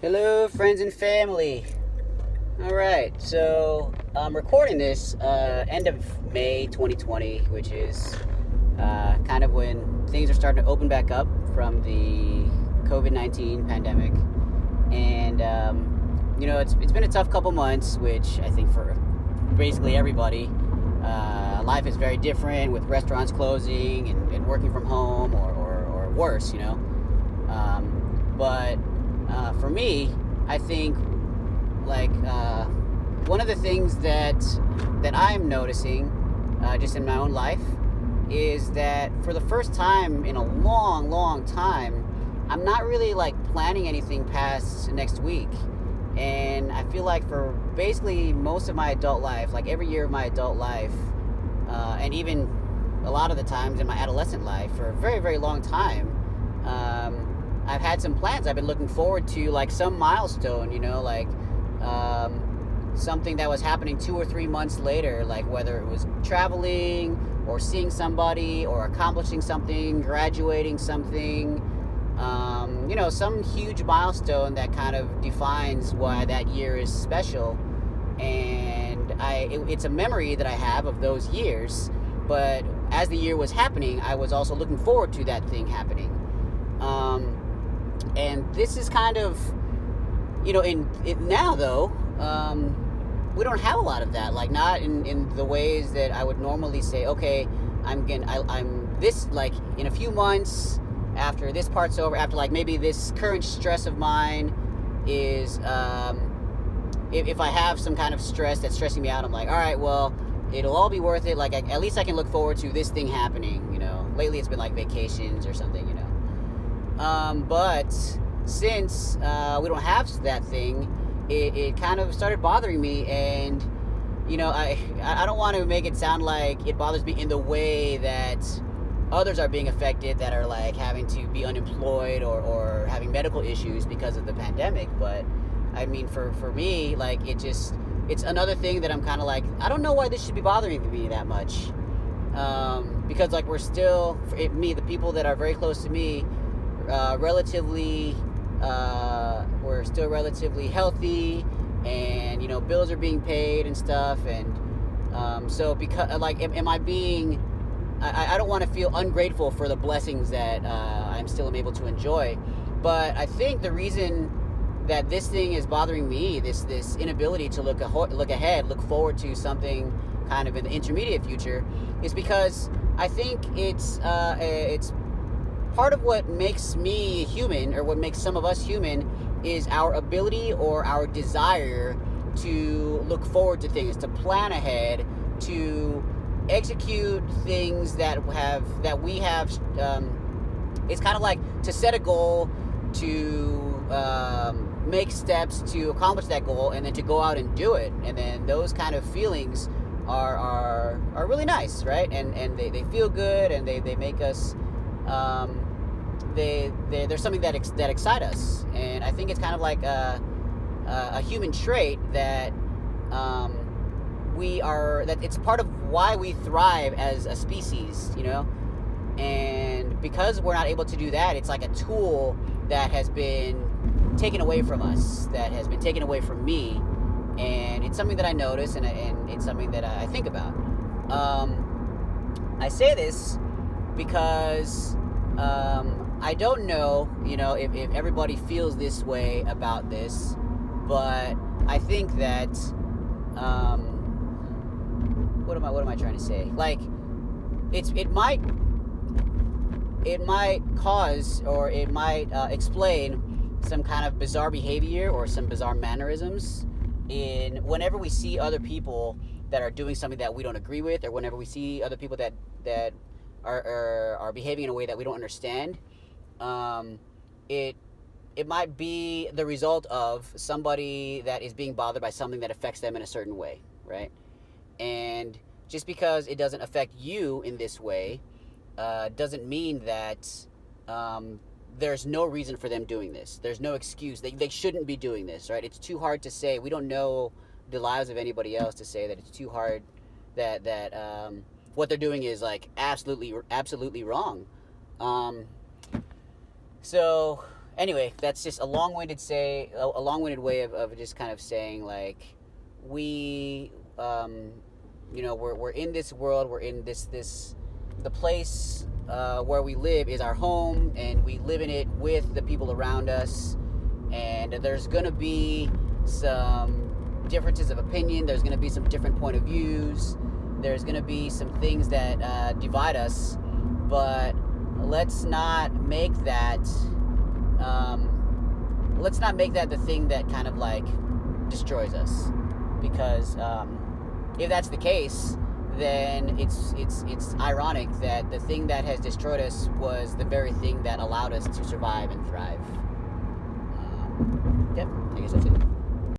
Hello, friends and family. All right, so I'm recording this end of May 2020, which is kind of when things are starting to open back up from the COVID-19 pandemic. And, it's been a tough couple months, which I think for basically everybody. Life is very different with restaurants closing and working from home or worse, but for me, I think one of the things that I'm noticing just in my own life is that for the first time in a long time, I'm not really like planning anything past next week. And I feel like for basically most of my adult life, like every year of my adult life, and even a lot of the times in my adolescent life, for a very long time, I've had some plans. I've been looking forward to like some milestone, something that was happening 2 or 3 months later, like whether it was traveling or seeing somebody or accomplishing something, graduating something, some huge milestone that kind of defines why that year is special. And it's a memory that I have of those years, but as the year was happening, I was also looking forward to that thing happening. And this is kind of, in it now though, we don't have a lot of that. Like not in the ways that I would normally say, okay, I'm this, like in a few months after this part's over, after like maybe this current stress of mine is, if I have some kind of stress that's stressing me out, I'm like, all right, well, it'll all be worth it. Like at least I can look forward to this thing happening. Lately it's been like vacations or something. But since we don't have that thing, it kind of started bothering me. And I don't want to make it sound like it bothers me in the way that others are being affected, that are like having to be unemployed or having medical issues because of the pandemic. But I mean, for me, like it's another thing that I'm kind of like, I don't know why this should be bothering me that much. Because like we're still, the people that are very close to me, we're still relatively healthy, and bills are being paid and stuff. And so because like, am I being, I don't want to feel ungrateful for the blessings that I'm still able to enjoy. But I think the reason that this thing is bothering me, this inability to look ahead, look forward to something kind of in the intermediate future, is because I think it's part of what makes me human, or what makes some of us human, is our ability or our desire to look forward to things, to plan ahead, to execute things that we have. It's kind of like to set a goal, to make steps to accomplish that goal, and then to go out and do it. And then those kind of feelings are really nice, right? And they feel good, and they make us, there's something that excite us. And I think it's kind of like a human trait that that it's part of why we thrive as a species. And because we're not able to do that, it's like a tool that has been taken away from us, that has been taken away from me. And it's something that I notice, and it's something that I think about. I say this because I don't know, if everybody feels this way about this, but I think that what am I trying to say? Like, it might cause, or it might explain some kind of bizarre behavior or some bizarre mannerisms in whenever we see other people that are doing something that we don't agree with, or whenever we see other people that are behaving in a way that we don't understand. It might be the result of somebody that is being bothered by something that affects them in a certain way, right? And just because it doesn't affect you in this way, doesn't mean that there's no reason for them doing this. There's no excuse. They shouldn't be doing this, right? It's too hard to say. We don't know the lives of anybody else to say that it's too hard, that what they're doing is like absolutely wrong. So Anyway, that's just a long-winded way of just kind of saying like we we're in this world, we're in this the place where we live is our home, and we live in it with the people around us, and there's gonna be some differences of opinion, there's gonna be some different point of views, there's gonna be some things that divide us, but let's not make that the thing that kind of like destroys us, because if that's the case, then it's ironic that the thing that has destroyed us was the very thing that allowed us to survive and thrive. Yep, I guess that's it.